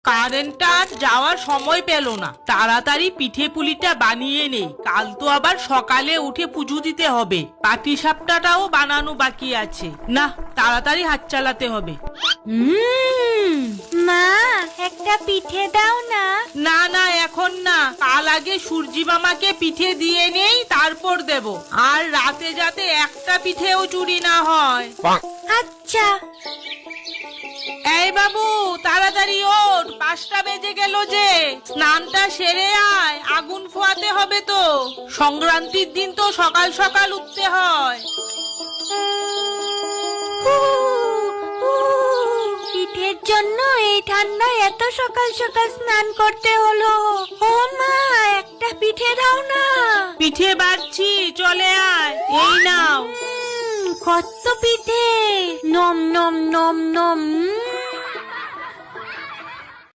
কারেন্টটা আর যাওয়ার সময় পেল না, তাড়াতাড়ি পিঠে পুলিটা বানিয়ে নেই, কাল তো আবার সকালে উঠে পুজো দিতে হবে। পাটিসাপটাটাও বানানো বাকি আছে, না তাড়াতাড়ি হাত চালাতে হবে। মা একটা পিঠে দাও না। না না এখন না, কাল আগে সূর্যি মামাকে পিঠে দিয়ে নেই, তারপর দেব। আর রাতে যাতে একটা পিঠেও চুরি না হয়। আচ্ছা। এই বাবু তাড়াতাড়ি ওঠ, 5টা বেজে গেল যে। স্নানটা সেরে আয়, আগুন ফোয়াতে হবে তো। সংক্রান্তির দিন তো সকাল সকাল উঠতে হয়। পিঠের জন্য এই ঠান্ডায় এত সকাল সকাল স্নান করতে হলো। ও মা একটা পিঠে দাও না। পিঠে বাড়ছি, চলে আয়। এই নাও। কত পিঠে, নম নম নম নম।